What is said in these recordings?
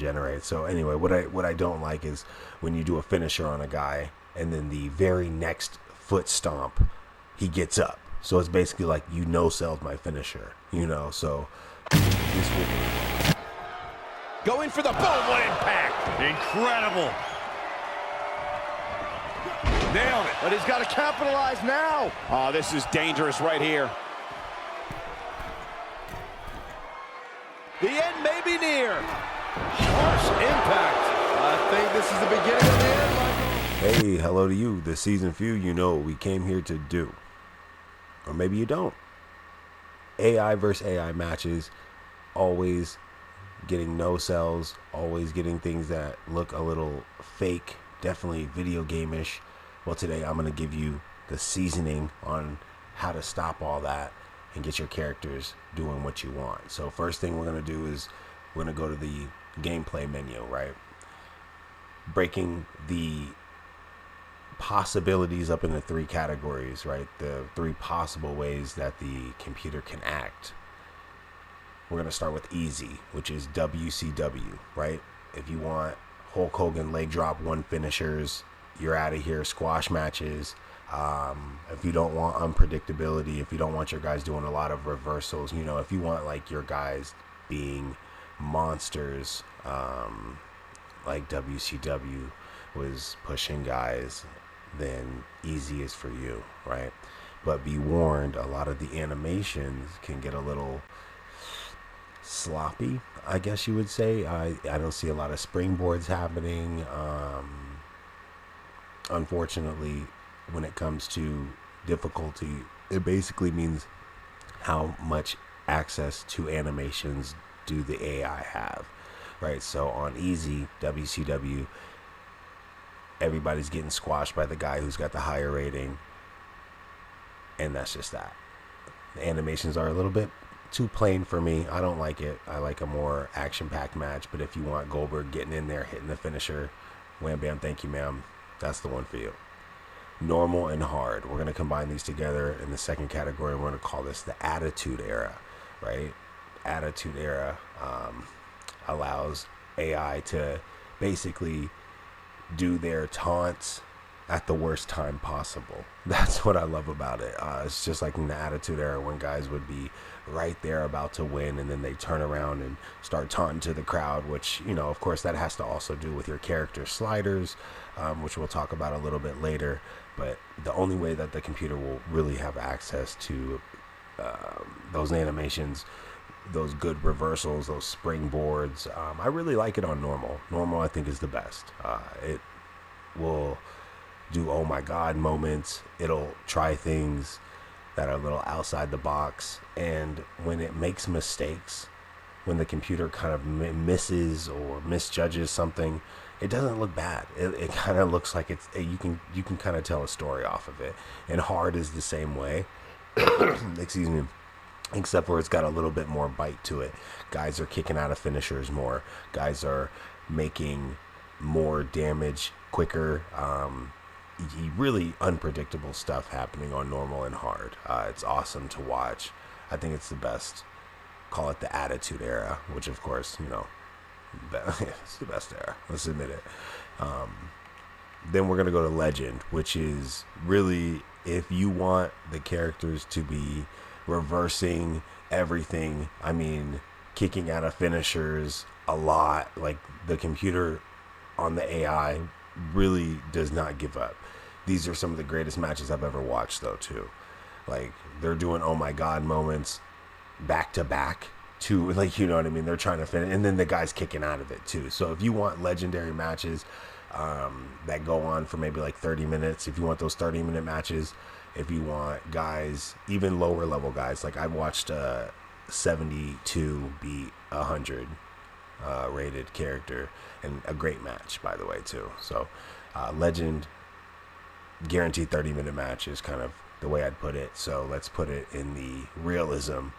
regenerate. So anyway, what I don't like is when you do a finisher on a guy and then the very next foot stomp he gets up. So it's basically like you no-selled my finisher, you know. So this will going for the boom, what impact! Incredible. Nailed it. But he's got to capitalize now. Oh, this is dangerous right here. The end may be near. Harsh impact. I think this is the beginning of the end, Michael. Hey, hello to you, the season few. You know what we came here to do. Or maybe you don't. AI versus AI matches, always getting no sells, always getting things that look a little fake, definitely video game-ish. Well, today I'm going to give you the seasoning on how to stop all that and get your characters doing what you want. So first thing we're going to do is we're going to go to the gameplay menu, right? Breaking the possibilities up into three categories, right? The three possible ways that the computer can act. We're going to start with easy, which is WCW, right? If you want Hulk Hogan leg drop one finishers, you're out of here. Squash matches. If you don't want unpredictability, if you don't want your guys doing a lot of reversals, you know, if you want like your guys being monsters, like WCW was pushing guys, then easy is for you, right? But be warned, a lot of the animations can get a little sloppy, I guess you would say. I don't see a lot of springboards happening. Unfortunately, when it comes to difficulty, it basically means how much access to animations do the AI have, right? So on easy WCW, everybody's getting squashed by the guy who's got the higher rating, and that's just that. The animations are a little bit too plain for me. I don't like it. I like a more action-packed match. But if you want Goldberg getting in there, hitting the finisher, wham bam, thank you ma'am, that's the one for you. Normal and hard, we're going to combine these together in the second category. We're going to call this the Attitude Era, right? Attitude Era allows AI to basically do their taunts at the worst time possible. That's what I love about it. It's just like in the Attitude Era when guys would be right there about to win and then they turn around and start taunting to the crowd, which, you know, of course that has to also do with your character sliders, which we'll talk about a little bit later. But the only way that the computer will really have access to those animations, those good reversals, those springboards, I really like it on normal. Normal, I think, is the best. It will do oh my god moments. It'll try things that are a little outside the box, and when it makes mistakes, when the computer kind of misses or misjudges something, it doesn't look bad. It kind of looks like it's you can kind of tell a story off of it. And hard is the same way. Excuse me. Except for it's got a little bit more bite to it. Guys are kicking out of finishers more. Guys are making more damage quicker. Really unpredictable stuff happening on normal and hard. It's awesome to watch. I think it's the best. Call it the Attitude Era, which of course, you know, it's the best era. Let's admit it. Then we're going to go to Legend, which is really if you want the characters to be reversing everything. I mean, kicking out of finishers a lot. Like the computer on the AI really does not give up. These are some of the greatest matches I've ever watched, though, too. Like, they're doing oh my god moments back to back to, like, you know what I mean? They're trying to finish, and then the guy's kicking out of it, too. So if you want legendary matches that go on for maybe like 30 minutes, if you want those 30-minute matches, if you want guys, even lower level guys, like I watched 72 beat 100 rated character, and a great match, by the way, too. So Legend, guaranteed 30-minute match is kind of the way I'd put it. So let's put it in the realism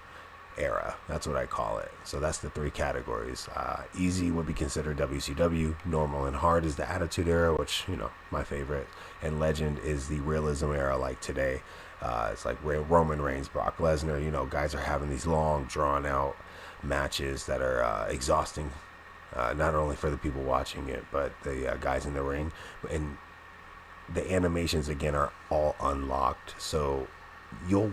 era. That's what I call it. So that's the three categories. Easy would be considered WCW. Normal and hard is the Attitude Era, which, you know, my favorite. And Legend is the realism era, like today. It's like Roman Reigns, Brock Lesnar. You know, guys are having these long, drawn-out matches that are exhausting not only for the people watching it, but the guys in the ring. And the animations again are all unlocked, so you'll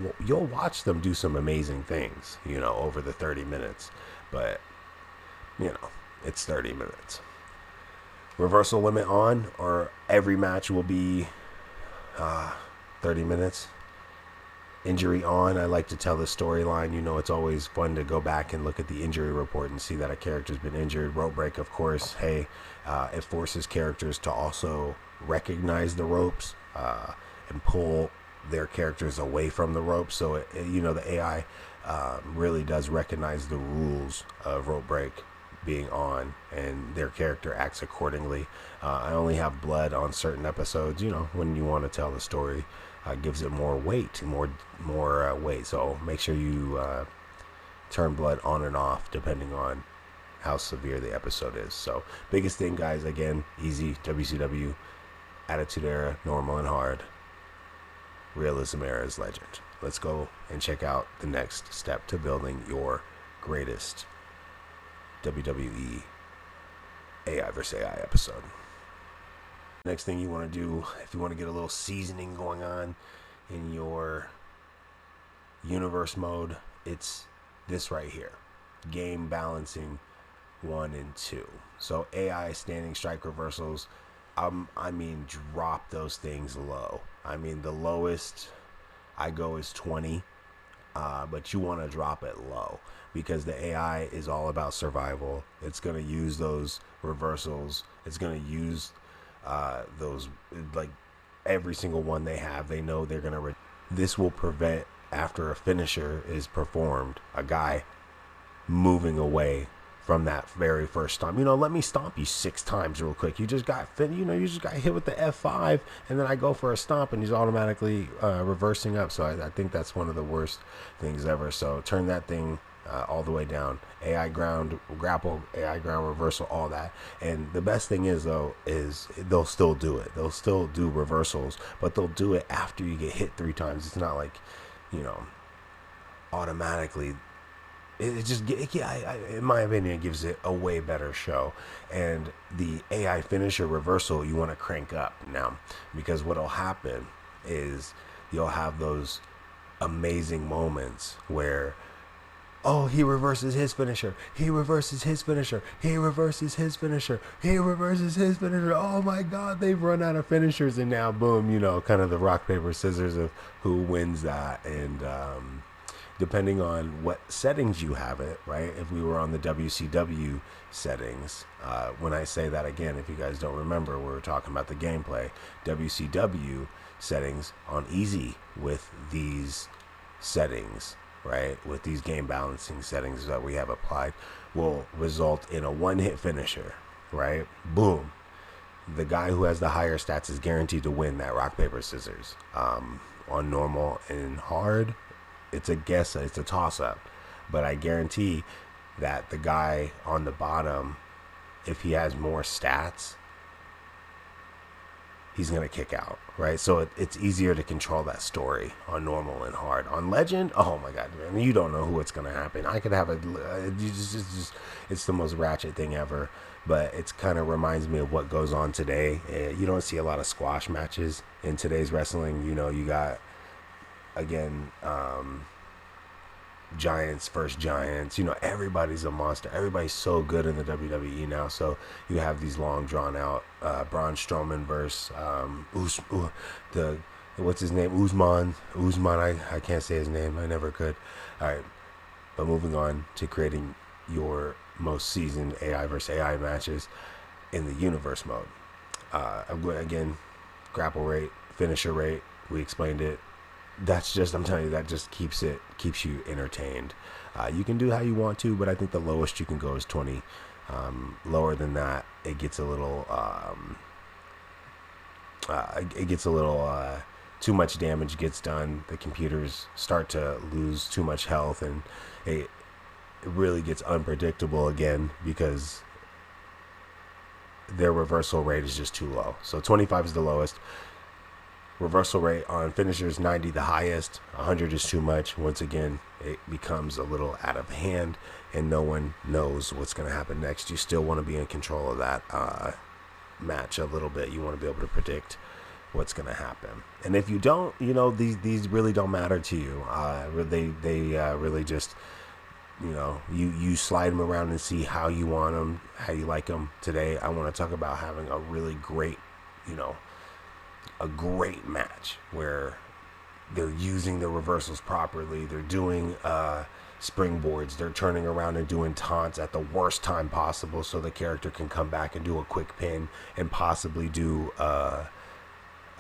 watch them do some amazing things, over the 30 minutes. But it's 30 minutes. Reversal limit on, or every match will be 30 minutes. Injury on, I like to tell the storyline. It's always fun to go back and look at the injury report and see that a character's been injured. Rope break, of course, hey, it forces characters to also recognize the ropes and pull their characters away from the ropes. So, the AI really does recognize the rules of rope break being on, and their character acts accordingly. I only have blood on certain episodes, when you want to tell the story. Gives it more weight, more weight. So make sure you turn blood on and off depending on how severe the episode is. So biggest thing, guys, again, easy. WCW, Attitude Era, normal and hard. Realism Era is legend. Let's go and check out the next step to building your greatest WWE AI vs. AI episode. Next thing you want to do, if you want to get a little seasoning going on in your universe mode, it's this right here. Game balancing 1 and 2. So AI standing strike reversals, drop those things low. The lowest I go is 20, but you want to drop it low, because the AI is all about survival. It's going to use those reversals. It's going to use those, like every single one they have. They know they're going to this will prevent, after a finisher is performed, a guy moving away from that very first stomp. Let me stomp you 6 times real quick. You just got you just got hit with the F5, and then I go for a stomp and he's automatically reversing up. So I think that's one of the worst things ever. So turn that thing all the way down. AI ground, grapple, AI ground, reversal, all that. And the best thing is, though, is they'll still do it. They'll still do reversals, but they'll do it after you get hit 3 times. It's not like, automatically. It just, in my opinion, it gives it a way better show. And the AI finisher reversal, you want to crank up now, because what'll happen is you'll have those amazing moments where, oh, he reverses his finisher. He reverses his finisher. He reverses his finisher. He reverses his finisher. Oh my God, they've run out of finishers, and now boom, kind of the rock, paper, scissors of who wins that. And depending on what settings you have it, right? If we were on the WCW settings, when I say that again, if you guys don't remember, we're talking about the gameplay. WCW settings on easy with these settings, right? With these game balancing settings that we have applied, will result in a one-hit finisher, right? Boom. The guy who has the higher stats is guaranteed to win that rock, paper, scissors. On normal and hard, it's a guess, it's a toss-up, but I guarantee that the guy on the bottom, if he has more stats, he's going to kick out, right? So it's easier to control that story on normal and hard. On legend, oh my God, man, you don't know what's going to happen. I could have it's the most ratchet thing ever, but it's kind of reminds me of what goes on today. You don't see a lot of squash matches in today's wrestling. You got, again, giants versus giants. Everybody's a monster. Everybody's so good in the WWE now. So you have these long drawn out Braun Strowman versus what's his name, Usman. I can't say his name. I never could. All right, but moving on to creating your most seasoned AI versus AI matches in the universe mode. Again, grapple rate, finisher rate. We explained it. That's just, I'm telling you, that just keeps you entertained. You can do how you want to, but I think the lowest you can go is 20. Lower than that, it gets a little, too much damage gets done. The computers start to lose too much health, and it really gets unpredictable again, because their reversal rate is just too low. So 25 is the lowest. Reversal rate on finishers 90 the highest, 100 is too much. Once again, it becomes a little out of hand and no one knows what's going to happen next. You still want to be in control of that match a little bit. You want to be able to predict what's going to happen. And if you don't, these really don't matter to you. They really just, you slide them around and see how you want them, how you like them. Today, I want to talk about having a really great, a great match where they're using the reversals properly. They're doing springboards. They're turning around and doing taunts at the worst time possible so the character can come back and do a quick pin and possibly do a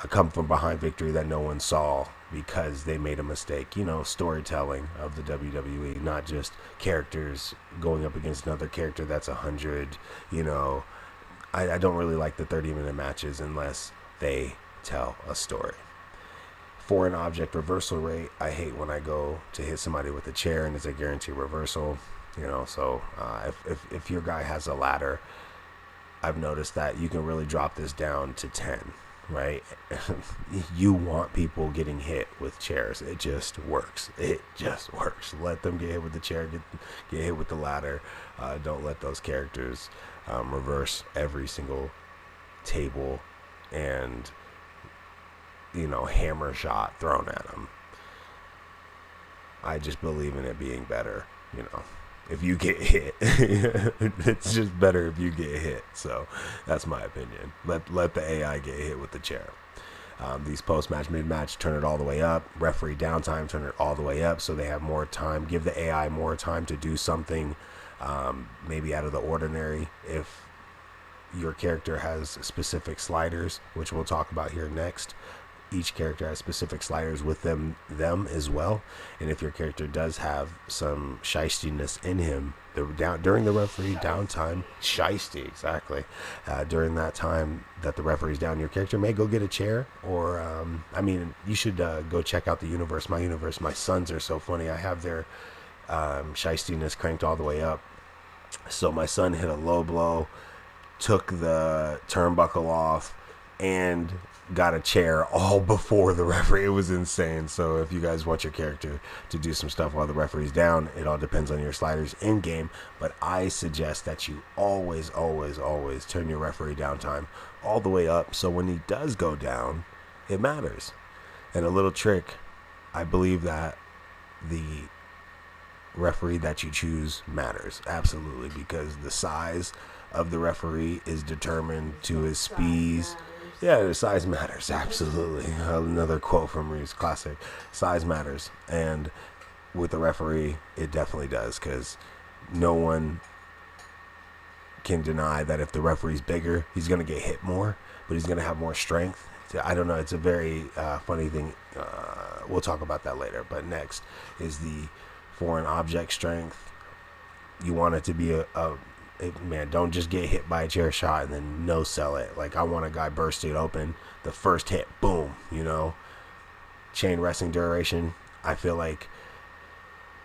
come from behind victory that no one saw because they made a mistake. Storytelling of the WWE, not just characters going up against another character that's 100. I don't really like the 30-minute matches unless they tell a story. Foreign object reversal rate, I hate when I go to hit somebody with a chair and it's a guaranteed reversal. So if your guy has a ladder, I've noticed that you can really drop this down to 10, right? You want people getting hit with chairs. It just works. Let them get hit with the chair, get hit with the ladder. Don't let those characters reverse every single table and hammer shot thrown at them. I just believe in it being better. If you get hit, it's just better if you get hit. So that's my opinion. Let the AI get hit with the chair. These post-match, mid-match, turn it all the way up. Referee downtime, turn it all the way up so they have more time. Give the AI more time to do something maybe out of the ordinary. If your character has specific sliders, which we'll talk about here next, each character has specific sliders with them as well. And if your character does have some shystiness in him, during the referee downtime, shysty, exactly. During that time that the referee's down, your character may go get a chair, or you should go check out the universe. My universe, my sons are so funny. I have their shystiness cranked all the way up. So my son hit a low blow, took the turnbuckle off, and got a chair all before the referee. It was insane. So if you guys want your character to do some stuff while the referee's down, it all depends on your sliders in game, but I suggest that you always turn your referee downtime all the way up, so when he does go down, it matters. And a little trick, I believe that the referee that you choose matters, absolutely, because the size of the referee is determined to his speeds. Yeah, the size matters, absolutely. Another quote from Reeves, classic. Size matters. And with the referee, it definitely does, because no one can deny that if the referee's bigger, he's going to get hit more, but he's going to have more strength. I don't know. It's a very funny thing. We'll talk about that later. But next is the foreign object strength. You want it to be man, don't just get hit by a chair shot and then no sell it. Like, I want a guy bursting open. The first hit, boom, Chain wrestling duration. I feel like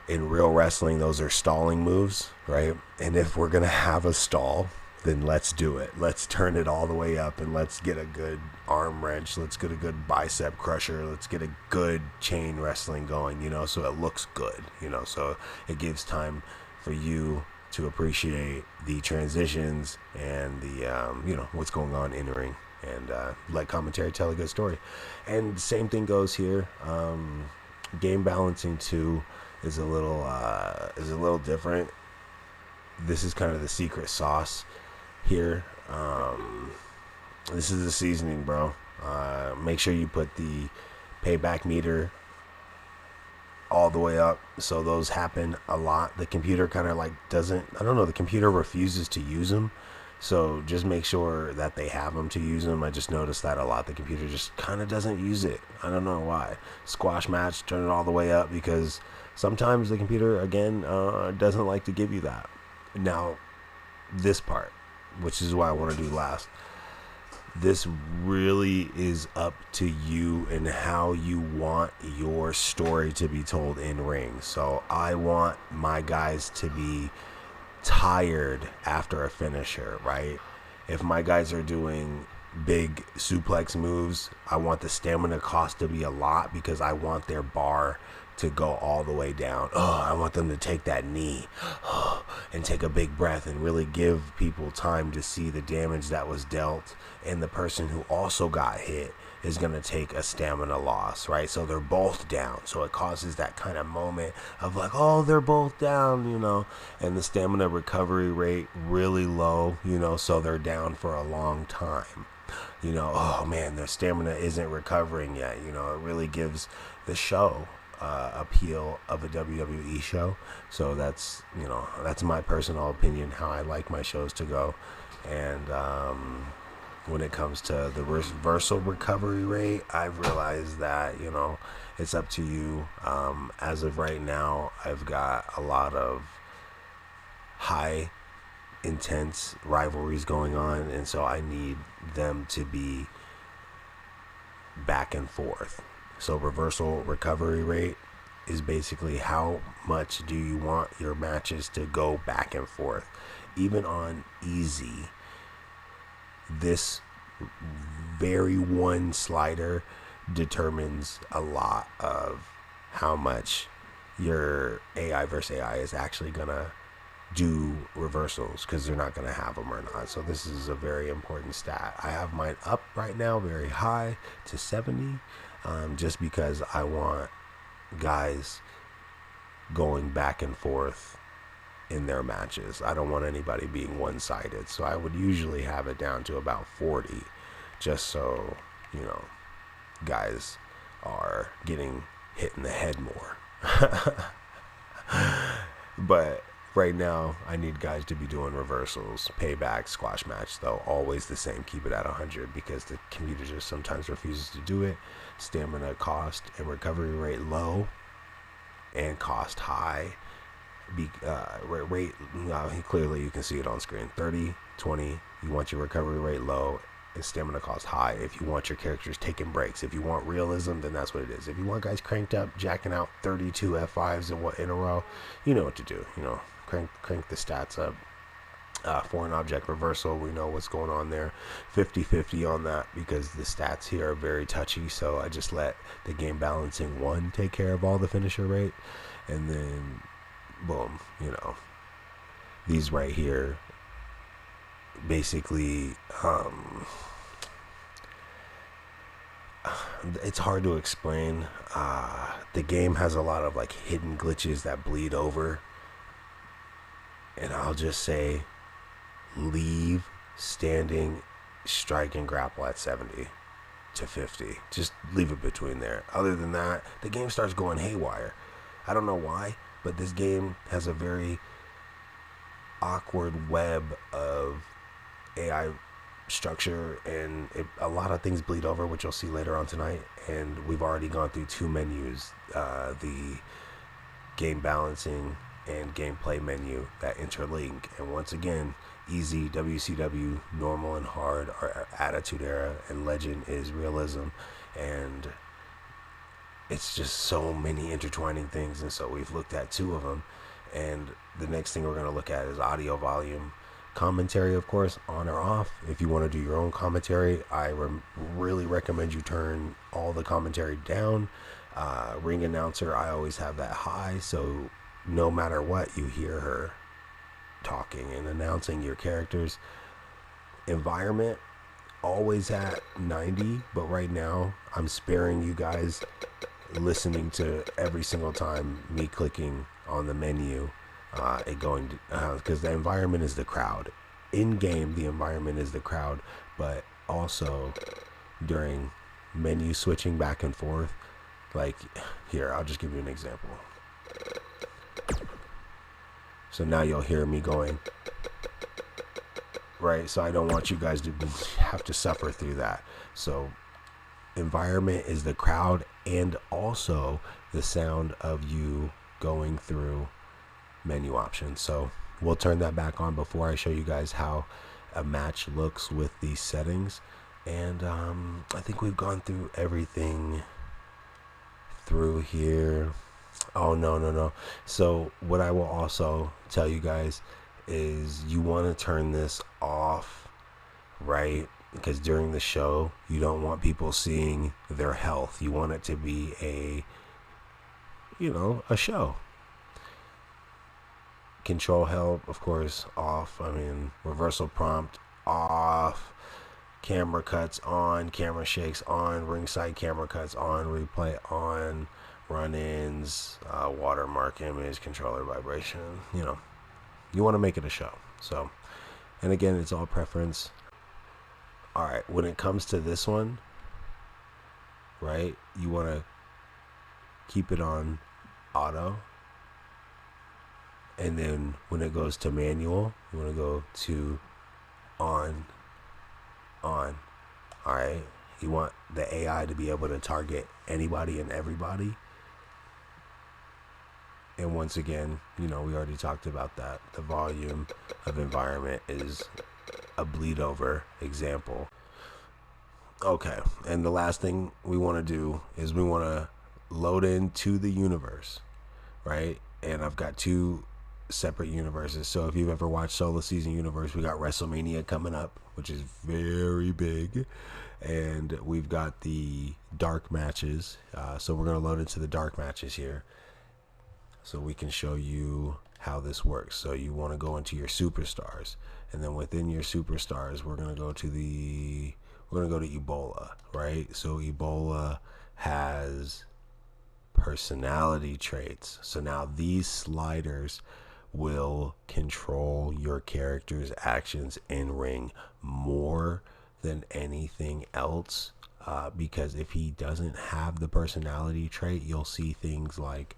in real wrestling, those are stalling moves, right? And if we're going to have a stall, then let's do it. Let's turn it all the way up and let's get a good arm wrench. Let's get a good bicep crusher. Let's get a good chain wrestling going, so it looks good, so it gives time for you to appreciate the transitions and the what's going on in the ring, and let commentary tell a good story. And same thing goes here. Game balancing too is a little different. This is kind of the secret sauce here. This is the seasoning, bro. Make sure you put the payback meter all the way up, so those happen a lot. The computer kind of the computer refuses to use them, so just make sure that they have them to use them. I just noticed that a lot. The computer just kind of doesn't use it. I don't know why. Squash match, turn it all the way up, because sometimes the computer, again, doesn't like to give you that. Now, this part, which is what I want to do last, this really is up to you and how you want your story to be told in ring. So I want my guys to be tired after a finisher, right? If my guys are doing big suplex moves, I want the stamina cost to be a lot because I want their bar to go all the way down. I want them to take that knee and take a big breath and really give people time to see the damage that was dealt, and the person who also got hit is going to take a stamina loss, right? So they're both down, so it causes that kind of moment of like, oh, they're both down, and the stamina recovery rate really low, so they're down for a long time. Oh man, their stamina isn't recovering yet. It really gives the show appeal of a WWE show. So that's my personal opinion, how I like my shows to go. And when it comes to the reversal recovery rate, I've realized that it's up to you. As of right now, I've got a lot of high intense rivalries going on, and so I need them to be back and forth. So reversal recovery rate is basically how much do you want your matches to go back and forth. Even on easy, this very one slider determines a lot of how much your AI versus AI is actually gonna do reversals, because they're not going to have them or not. So this is a very important stat. I have mine up right now very high to 70, just because I want guys going back and forth in their matches. I don't want anybody being one-sided, so I would usually have it down to about 40, just so guys are getting hit in the head more. But right now, I need guys to be doing reversals, payback, squash match, though. Always the same. Keep it at 100 because the computer just sometimes refuses to do it. Stamina cost and recovery rate low and cost high. Rate, clearly you can see it on screen. 30, 20, you want your recovery rate low and stamina cost high. If you want your characters taking breaks, if you want realism, then that's what it is. If you want guys cranked up, jacking out 32 F5s in a row, you know what to do. Crank the stats up. Foreign object reversal, we know what's going on there. 50-50 on that because the stats here are very touchy, so I just let the game balancing 1 take care of all the finisher rate, and then boom, these right here basically it's hard to explain. The game has a lot of like hidden glitches that bleed over, and I'll just say leave standing, strike, and grapple at 70 to 50. Just leave it between there. Other than that, the game starts going haywire. I don't know why, but this game has a very awkward web of AI structure, and a lot of things bleed over, which you'll see later on tonight. And we've already gone through 2 menus, the game balancing and gameplay menu that interlink. And once again, easy, WCW, normal, and hard are Attitude Era, and Legend is realism. And it's just so many intertwining things, and so we've looked at 2 of them. And the next thing we're going to look at is audio volume. Commentary, of course, on or off. If you want to do your own commentary, I really recommend you turn all the commentary down. Ring announcer, I always have that high, so no matter what, you hear her talking and announcing your characters. Environment, always at 90, but right now I'm sparing you guys listening to every single time me clicking on the menu, it going because the environment is the crowd. In game, the environment is the crowd, but also during menu switching back and forth, like here, I'll just give you an example. So now you'll hear me going, right? So I don't want you guys to have to suffer through that. So environment is the crowd, and also the sound of you going through menu options. So we'll turn that back on before I show you guys how a match looks with these settings. And I think we've gone through everything through here. Oh, no. So what I will also tell you guys is you want to turn this off right because during the show, you don't want people seeing their health. You want it to be a show. Control help, of course, off. I mean, reversal prompt off. Camera cuts on. Camera shakes on. Ringside camera cuts on. Replay on. Run-ins. Watermark image. Controller vibration. You want to make it a show. So, and again, it's all preference. All right, when it comes to this one, right, you want to keep it on auto. And then when it goes to manual, you want to go to on. All right. You want the AI to be able to target anybody and everybody. And once again, we already talked about that. The volume of environment is a bleed over example. Okay. And the last thing we want to do is we want to load into the universe, right? And I've got two separate universes. So if you've ever watched Solo Season Universe, we got WrestleMania coming up, which is very big, and we've got the dark matches. So we're going to load into the dark matches here so we can show you how this works. So you want to go into your superstars, and then within your superstars, we're going to go to Ebola, right? So Ebola has personality traits. So now these sliders will control your character's actions in ring more than anything else, because if he doesn't have the personality trait, you'll see things like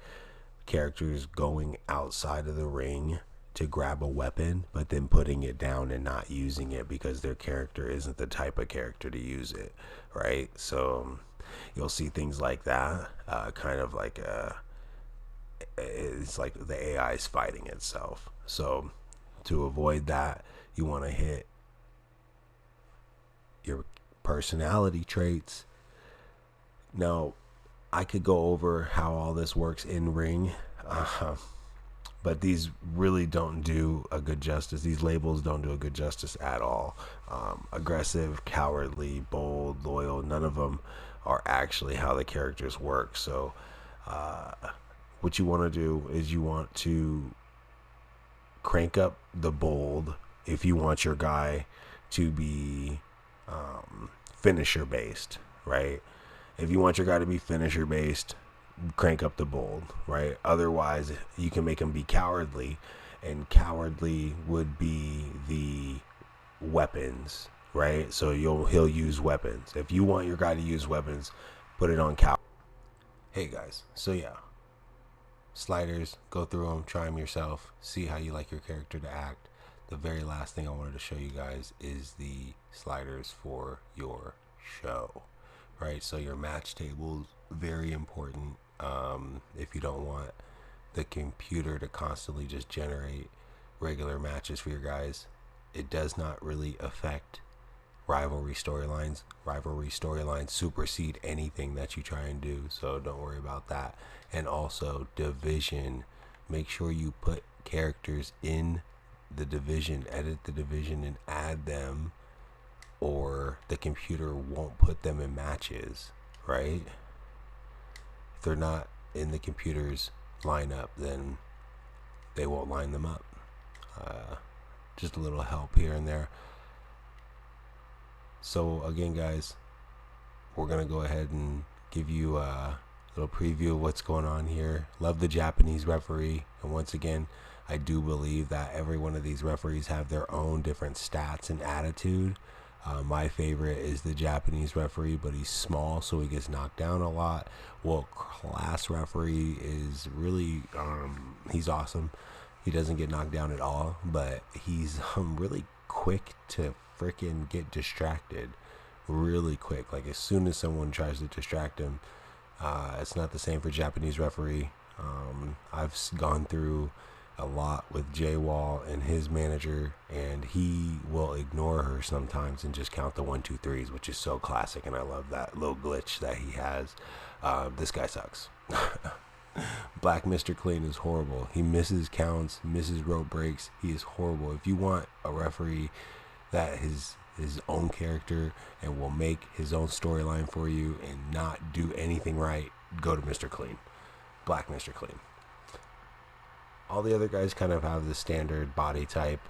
characters going outside of the ring to grab a weapon but then putting it down and not using it because their character isn't the type of character to use it, right? So you'll see things like that, kind of like it's like the AI is fighting itself. So to avoid that, you want to hit your personality traits. Now, I could go over how all this works in ring, but these really don't do a good justice. These labels don't do a good justice at all. Aggressive, cowardly, bold, loyal, none of them are actually how the characters work. So what you want to do is you want to crank up the bold if you want your guy to be finisher based, right? If you want your guy to be finisher based, crank up the bold, right? Otherwise, you can make him be cowardly, and cowardly would be the weapons, right? So he'll use weapons. If you want your guy to use weapons, put it on coward. Hey guys, so yeah, sliders, go through them, try them yourself, see how you like your character to act. The very last thing I wanted to show you guys is the sliders for your show, right? So your match tables, very important. If you don't want the computer to constantly just generate regular matches for your guys, it does not really affect rivalry storylines. Rivalry storylines supersede anything that you try and do, so don't worry about that. And also division, make sure you put characters in the division, edit the division and add them, or the computer won't put them in matches, right? If they're not in the computer's lineup, then they won't line them up. Just a little help here and there. So again, guys, we're gonna go ahead and give you a little preview of what's going on here. Love the Japanese referee, and once again, I do believe that every one of these referees have their own different stats and attitude. My favorite is the Japanese referee, but he's small, so he gets knocked down a lot. World class referee is really, he's awesome. He doesn't get knocked down at all, but he's really quick to freaking get distracted really quick. Like as soon as someone tries to distract him, it's not the same for Japanese referee. I've gone through a lot with Jay Wall and his manager, and he will ignore her sometimes and just count the 1, 2, 3s, which is so classic, and I love that little glitch that he has. This guy sucks. Black Mr. Clean is horrible. He misses counts, misses rope breaks. He is horrible. If you want a referee that his his own character and will make his own storyline for you and not do anything right, go to Mr. Clean. Black Mr. Clean. All the other guys kind of have the standard body type.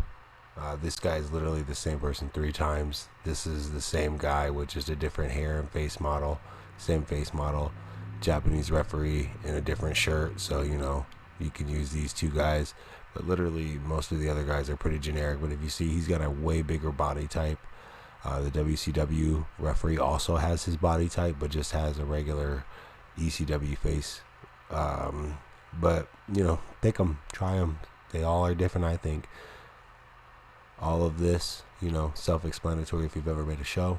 This guy is literally the same person 3 times. This is the same guy with just a different hair and face model. Same face model. Japanese referee in a different shirt. So, you know, you can use these 2 guys. But literally, most of the other guys are pretty generic. But if you see, he's got a way bigger body type. The WCW referee also has his body type, but just has a regular ECW face. But, you know, pick them. Try them. They all are different, I think. All of this, you know, self-explanatory if you've ever made a show.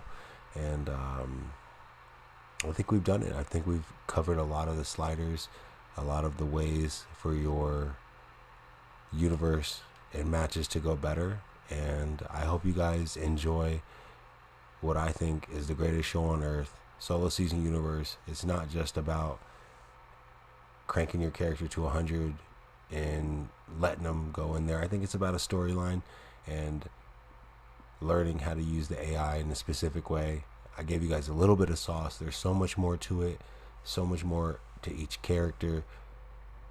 And I think we've done it. I think we've covered a lot of the sliders, a lot of the ways for your universe and matches to go better. And I hope you guys enjoy what I think is the greatest show on earth, Solo Season Universe. It's not just about cranking your character to 100 and letting them go in there. I think it's about a storyline and learning how to use the AI in a specific way. I gave you guys a little bit of sauce. There's so much more to it, so much more to each character,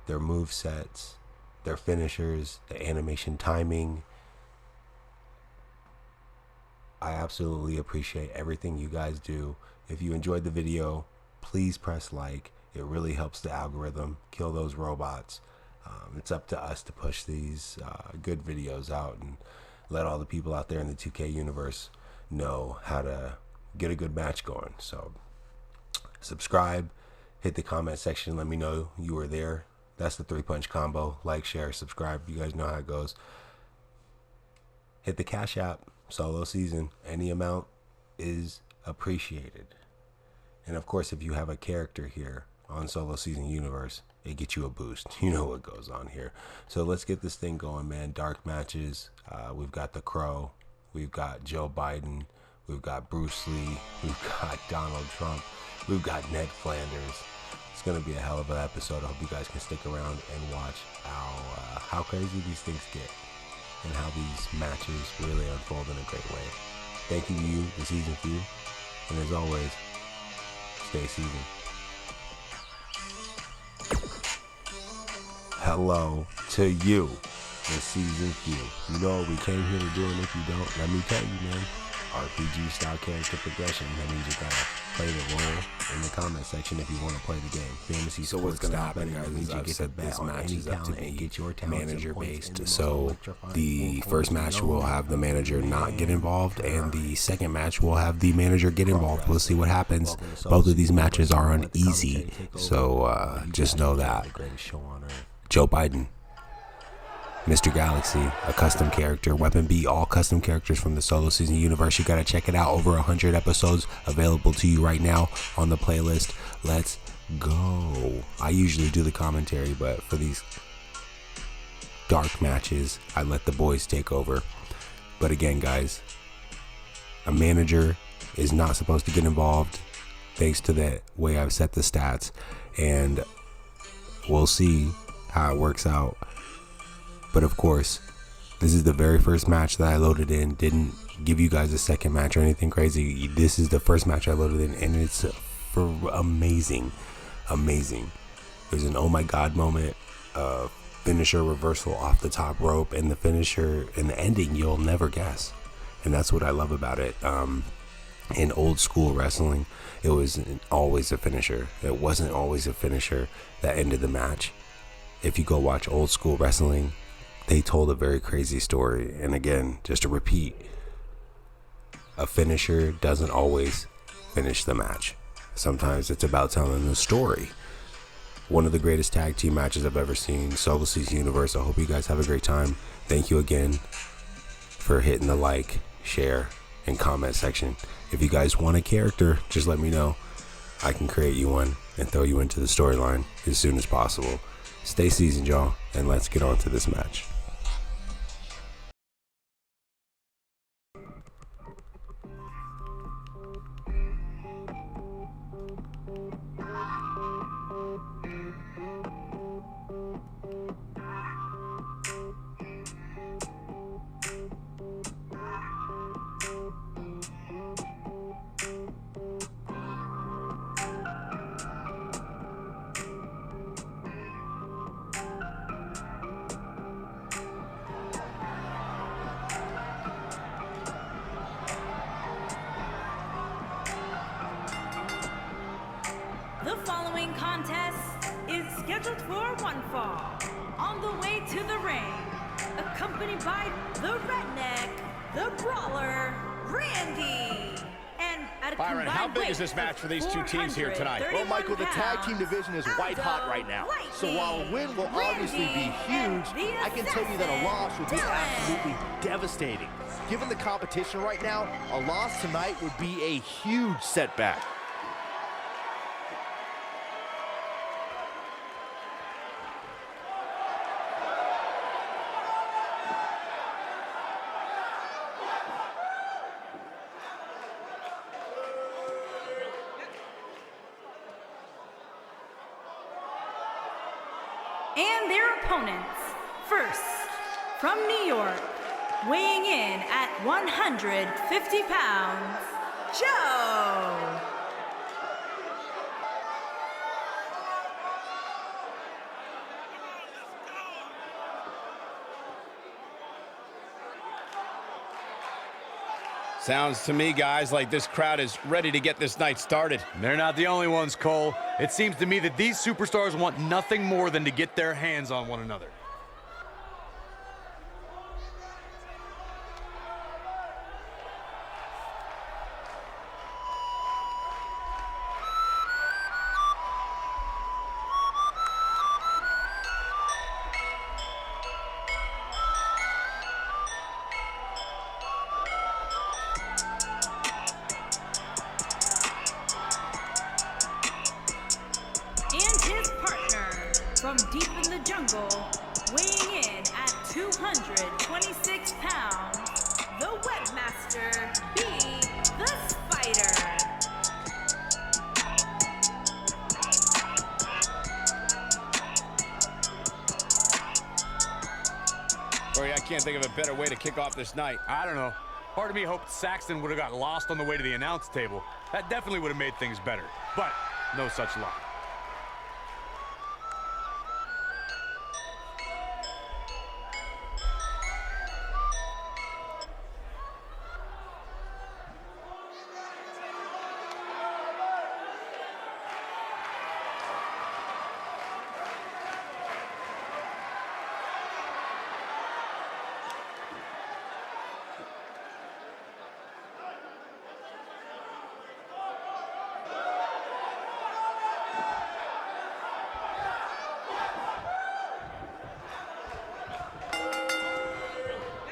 their move sets, their finishers, the animation timing. I absolutely appreciate everything you guys do. If you enjoyed the video, please press like. It really helps the algorithm kill those robots. It's up to us to push these good videos out and let all the people out there in the 2K universe know how to get a good match going. So subscribe, hit the comment section, let me know you were there. That's the 3-punch combo. Like, share, subscribe. You guys know how it goes. Hit the Cash App. Solo Season. Any amount is appreciated. And of course, if you have a character here on Solo Season Universe, it gets you a boost. You know what goes on here. So let's get this thing going, man. Dark matches. We've got The Crow. We've got Joe Biden. We've got Bruce Lee. We've got Donald Trump. We've got Ned Flanders. It's going to be a hell of an episode. I hope you guys can stick around and watch how crazy these things get and how these matches really unfold in a great way. Thank you, the season few. And as always, stay seasoned. Hello to you, the season few. You know what we came here to do, and if you don't, let me tell you, man. RPG style character progression. That means you gotta play the role in the comment section if you want to play the game. Fantasy so what's gonna happen, guys, is I've set this match is up to be manager based. So the first match will have the manager not get involved, and the second match will have the manager get involved. We'll see what happens. Both of these matches are uneasy, so just know that. Joe Biden, Mr. Galaxy, a custom character, Weapon B, all custom characters from the Solo Season universe. You gotta check it out. Over 100 episodes available to you right now on the playlist. Let's go. I usually do the commentary, but for these dark matches, I let the boys take over. But again, guys, a manager is not supposed to get involved thanks to the way I've set the stats, and we'll see how it works out. But of course, this is the very first match that I loaded in. Didn't give you guys a second match or anything crazy. This is the first match I loaded in, and it's for amazing. There's an oh my god moment, finisher reversal off the top rope, and the finisher and the ending you'll never guess. And that's what I love about it. In old school wrestling, it was always a finisher. It wasn't always a finisher that ended the match. If you go watch old school wrestling, they told a very crazy story. And again, just to repeat, a finisher doesn't always finish the match. Sometimes it's about telling the story. One of the greatest tag team matches I've ever seen, Solo Season Universe. I hope you guys have a great time. Thank you again for hitting the like, share, and comment section. If you guys want a character, just let me know. I can create you one and throw you into the storyline as soon as possible. Stay seasoned, y'all, and let's get on to this match. following contest is scheduled for one fall. On the way to the ring, accompanied by the Redneck, the Brawler, Randy. And at a Byron, how big weight is this match for these two teams here tonight? Well, Michael, the tag team division is white hot right now. So while a win will obviously be huge, I can tell you that a loss would be absolutely devastating. Given the competition right now, a loss tonight would be a huge setback. And their opponents, first, from New York, weighing in at 150 pounds, Joe. Sounds to me, guys, like this crowd is ready to get this night started. They're not the only ones, Cole. It seems to me that these superstars want nothing more than to get their hands on one another. And his partner, from deep in the jungle, weighing in at 226 pounds, the Webmaster, B, the Spider. Corey, I can't think of a better way to kick off this night. I don't know. Part of me hoped Saxton would have got lost on the way to the announce table. That definitely would have made things better. But no such luck.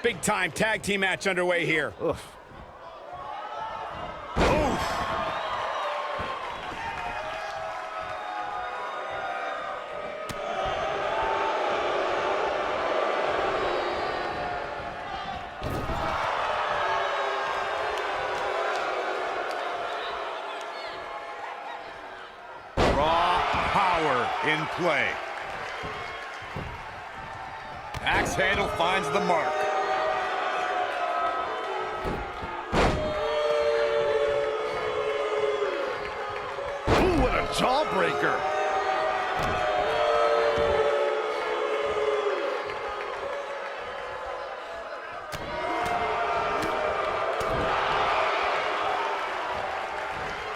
Big time tag team match underway here. Oof. Raw power in play. Axe handle finds the mark. Ooh, what a jawbreaker.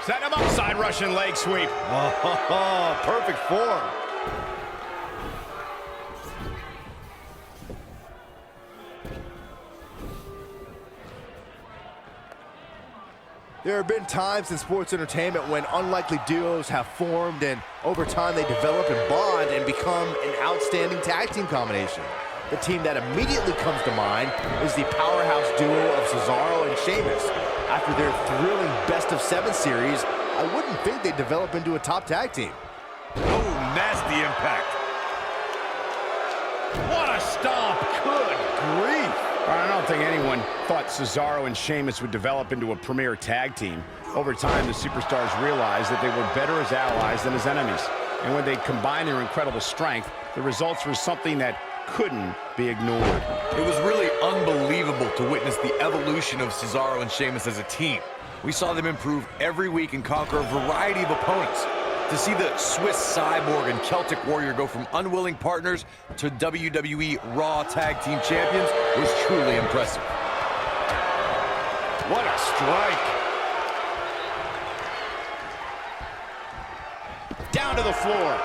Set him up. Side Russian leg sweep. Oh, perfect form. There have been times in sports entertainment when unlikely duos have formed and over time they develop and bond and become an outstanding tag team combination. The team that immediately comes to mind is the powerhouse duo of Cesaro and Sheamus. After their thrilling best-of-7 series, I wouldn't think they'd develop into a top tag team. Oh, nasty impact. What a stomp. Good grief. I don't think anyone thought Cesaro and Sheamus would develop into a premier tag team. Over time, the superstars realized that they were better as allies than as enemies. And when they combined their incredible strength, the results were something that couldn't be ignored. It was really unbelievable to witness the evolution of Cesaro and Sheamus as a team. We saw them improve every week and conquer a variety of opponents. To see the Swiss Cyborg and Celtic Warrior go from unwilling partners to WWE Raw Tag Team Champions was truly impressive. What a strike. floor.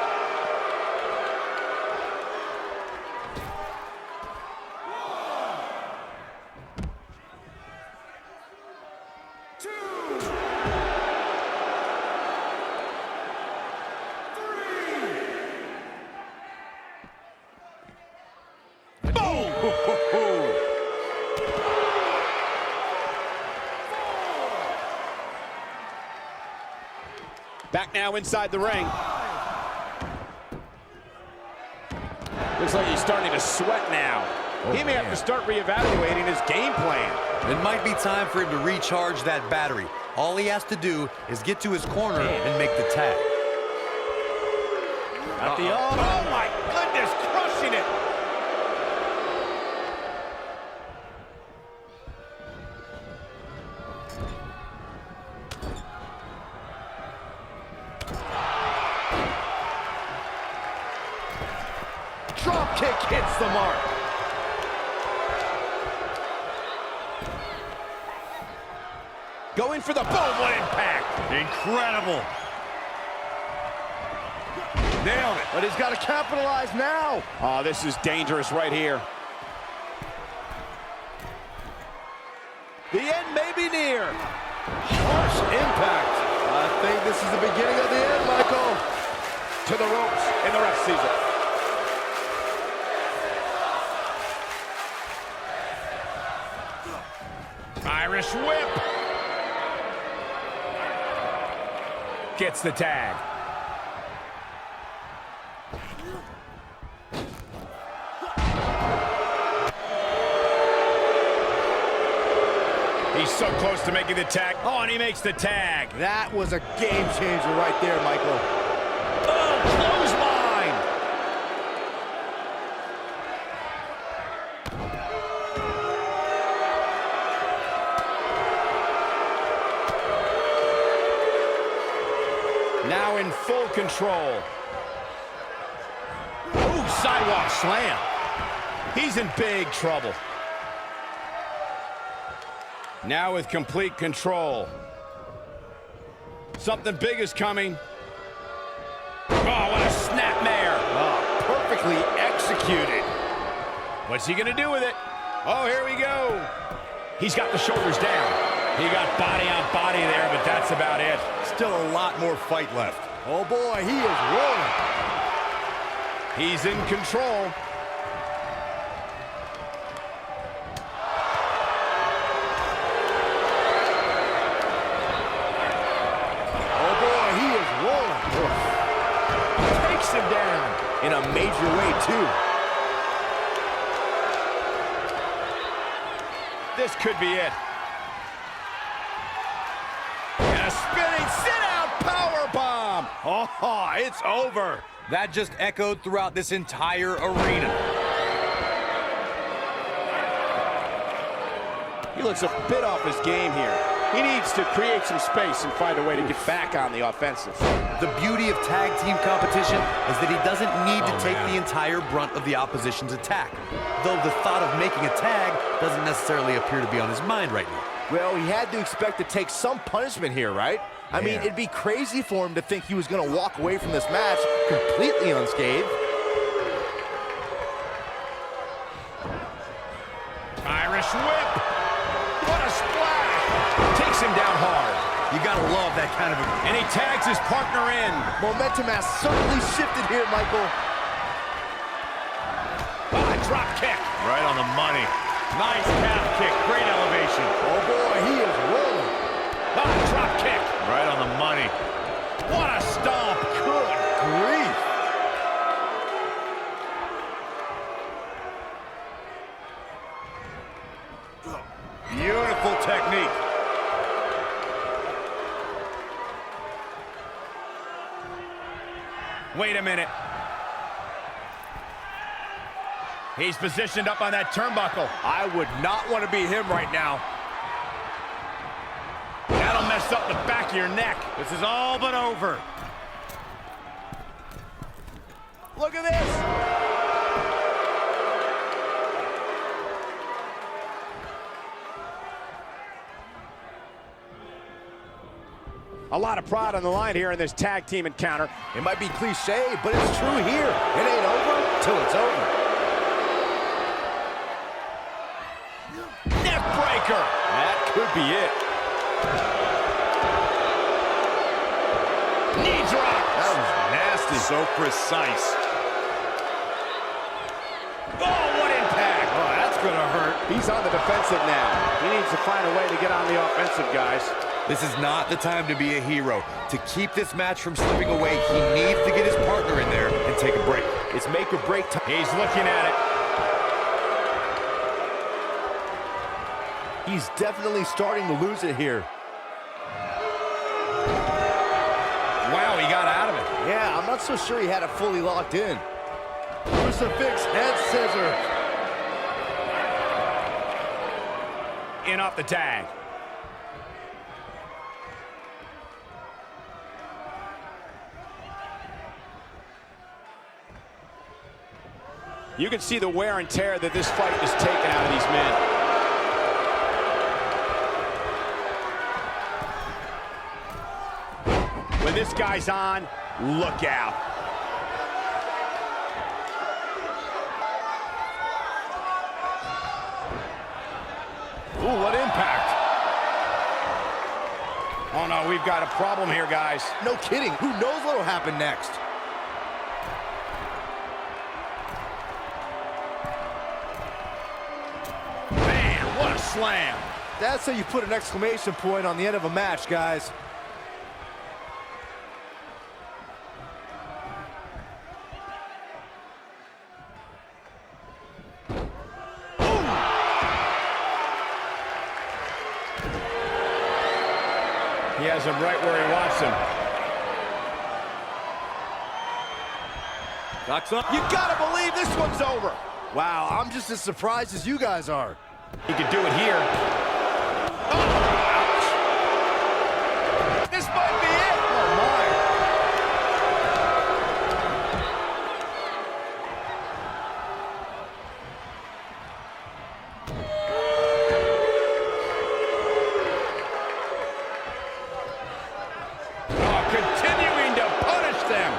Back now inside the ring. Looks like he's starting to sweat now. He may have to start reevaluating his game plan. It might be time for him to recharge that battery. All he has to do is get to his corner and make the tag. Got the oh my goodness, crushing it. Drop kick hits the mark. Going for the boom, what impact. Incredible. Nailed it. But he's got to capitalize now. Oh, this is dangerous right here. The end may be near. Harsh impact. I think this is the beginning of the end, Michael. To the ropes, and the ref sees it. Irish whip. Gets the tag. He's so close to making the tag. Oh, and he makes the tag. That was a game changer right there, Michael. Oh, clothesline. Now in full control. Ooh, sidewalk slam. He's in big trouble. Now with complete control. Something big is coming. Oh, what a snapmare. Oh, perfectly executed. What's he gonna do with it? Oh, here we go. He's got the shoulders down. He got body on body there, but that's about it. Still a lot more fight left. Oh boy, he is rolling. He's in control. Him down in a major way, too. This could be it. And a spinning sit-out powerbomb. Oh, it's over. That just echoed throughout this entire arena. He looks a bit off his game here. He needs to create some space and find a way to get back on the offensive. The beauty of tag team competition is that he doesn't need to take the entire brunt of the opposition's attack. Though the thought of making a tag doesn't necessarily appear to be on his mind right now. Well, he had to expect to take some punishment here, right? I mean, it'd be crazy for him to think he was going to walk away from this match completely unscathed. Irish whip. What a splash. Takes him down hard. You gotta love that kind of And he tags his partner in. Momentum has certainly shifted here, Michael. Drop kick. Right on the money. Nice calf kick. Great elevation. Oh boy, he is rolling. Drop kick. Right on the money. What a stomp. Good grief. Beautiful technique. Wait a minute. He's positioned up on that turnbuckle. I would not want to be him right now. That'll mess up the back of your neck. This is all but over. Look at this. A lot of pride on the line here in this tag team encounter. It might be cliche, but it's true here. It ain't over till it's over. Neck breaker. That could be it. Knee drop. That was nasty. So precise. Oh, what impact. Oh, that's gonna hurt. He's on the defensive now. He needs to find a way to get on the offensive, guys. This is not the time to be a hero. To keep this match from slipping away, he needs to get his partner in there and take a break. It's make or break time. He's looking at it. He's definitely starting to lose it here. Wow, he got out of it. Yeah, I'm not so sure he had it fully locked in. Crucifix head scissor. In off the tag. You can see the wear and tear that this fight has taken out of these men. When this guy's on, look out. Ooh, what impact. Oh no, we've got a problem here, guys. No kidding. Who knows what'll happen next? Man, what a slam. That's how you put an exclamation point on the end of a match, guys. He has him right where he wants him. Ducks up. You gotta believe this one's over. Wow, I'm just as surprised as you guys are. He could do it here. Oh, ouch. This might be it. Oh, my. Oh, continuing to punish them.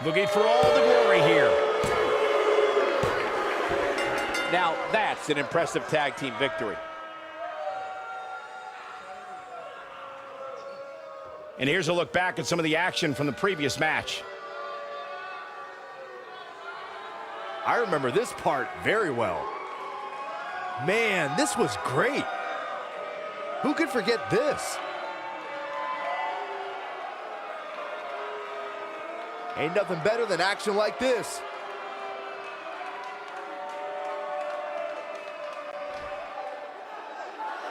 Looking for all the glory here. Now, that's an impressive tag team victory. And here's a look back at some of the action from the previous match. I remember this part very well. Man, this was great. Who could forget this? Ain't nothing better than action like this.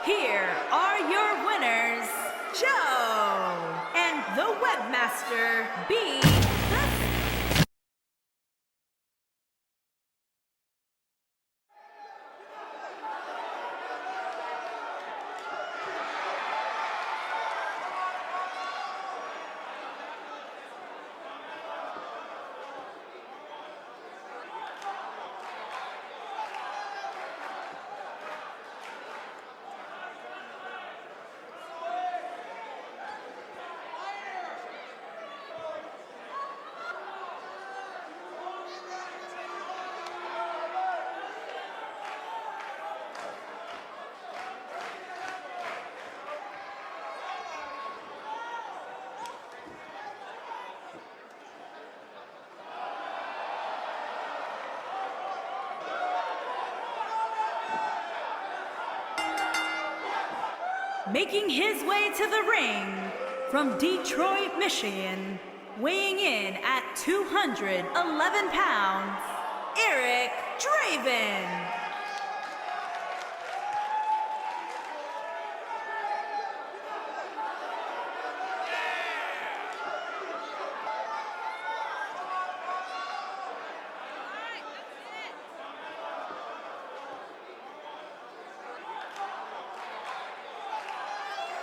Here are your winners, Joe and the Webmaster B. Making his way to the ring from Detroit, Michigan, weighing in at 211 pounds, Eric Draven.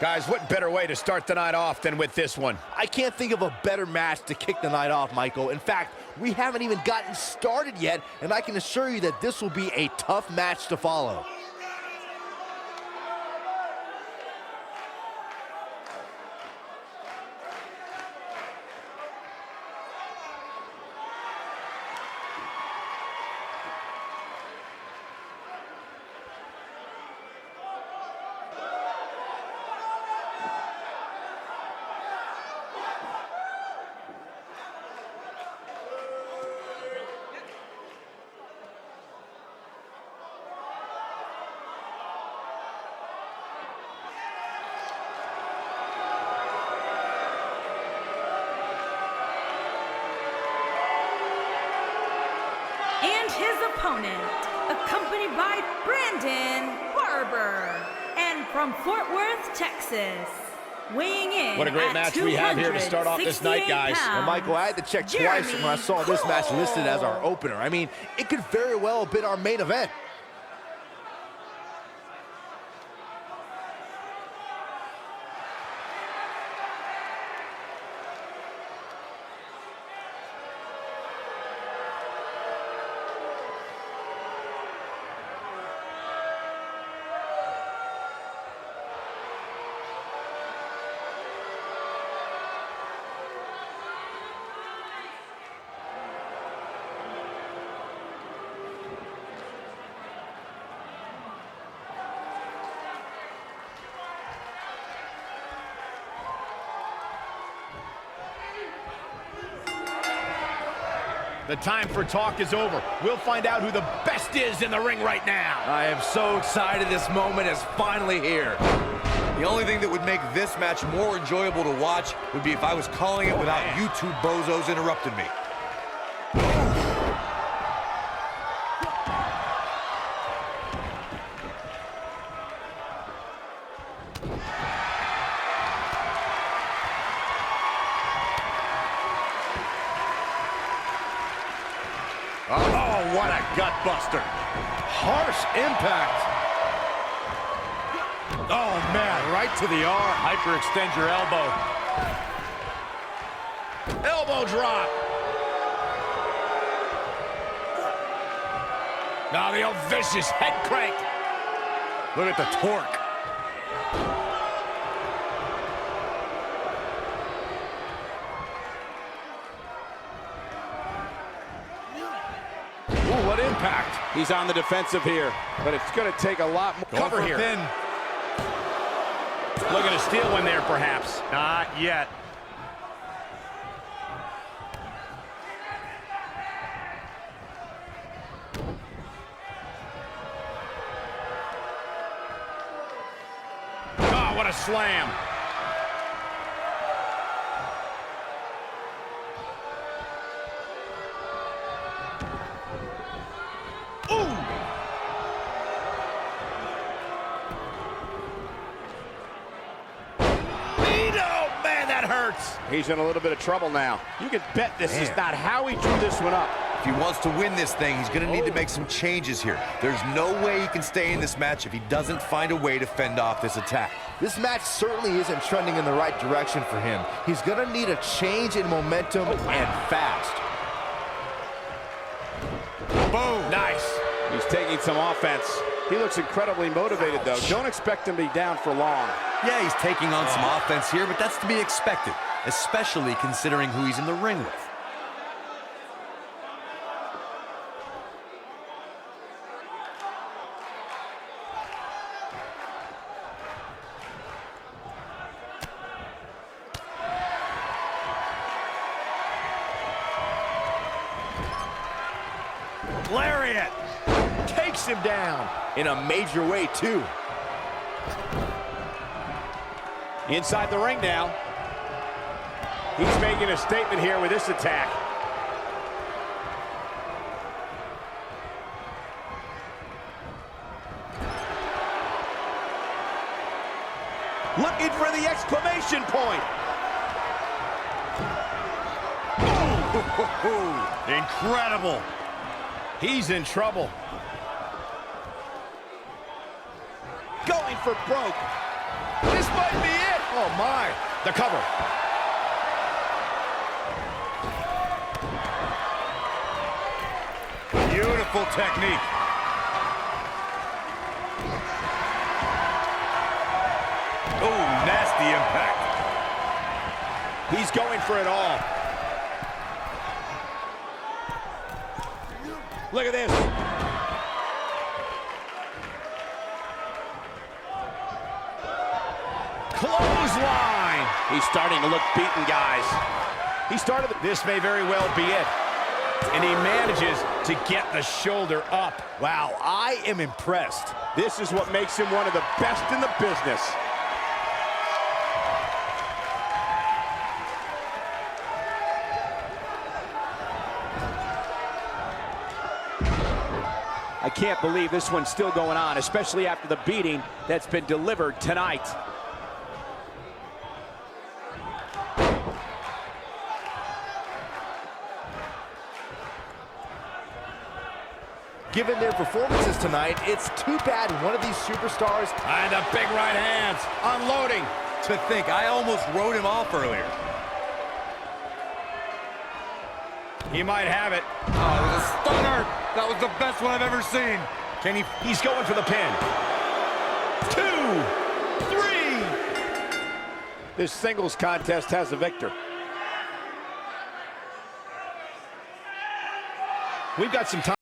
Guys, what better way to start the night off than with this one? I can't think of a better match to kick the night off, Michael. In fact, we haven't even gotten started yet, and I can assure you that this will be a tough match to follow. opponent, accompanied by Brandon Barber, and from Fort Worth, Texas, weighing in What a great at match we have here to start off this night, 268 guys. pounds, And Michael, I had to check twice when I saw this match listed as our opener. I mean, it could very well have been our main event. The time for talk is over. We'll find out who the best is in the ring right now. I am so excited this moment is finally here. The only thing that would make this match more enjoyable to watch would be if I was calling it without you two bozos interrupting me. Oh, what a gut buster. Harsh impact. Oh, man, right to the arm. Hyperextend your elbow. Elbow drop. Now the old vicious head crank. Look at the torque. Ooh, what impact. He's on the defensive here, but it's going to take a lot more. Cover here. Thin. Looking to steal one there, perhaps. Not yet. Oh, what a slam. He's in a little bit of trouble now. You can bet this is not how he drew this one up. If he wants to win this thing, he's going to need to make some changes here. There's no way he can stay in this match if he doesn't find a way to fend off this attack. This match certainly isn't trending in the right direction for him. He's going to need a change in momentum and fast. Boom. Nice. He's taking some offense. He looks incredibly motivated, though. Don't expect him to be down for long. Yeah, he's taking on some offense here, but that's to be expected, especially considering who he's in the ring with. Lariat. Takes him down. In a major way, too. Inside the ring now. He's making a statement here with this attack. Looking for the exclamation point. Incredible. He's in trouble. Going for broke. This might be it. Oh, my. The cover. Beautiful technique. Oh, nasty impact. He's going for it all. Look at this. Clothesline. He's starting to look beaten, guys. He started. This may very well be it. And he manages to get the shoulder up. Wow, I am impressed. This is what makes him one of the best in the business. can't believe this one's still going on, especially after the beating that's been delivered tonight. Given their performances tonight, it's too bad one of these superstars... And the big right hands, unloading. To think, I almost wrote him off earlier. He might have it. Oh, it was a stunner. That was the best one I've ever seen. Can he? He's going for the pin. 2, 3. This singles contest has a victor. We've got some time.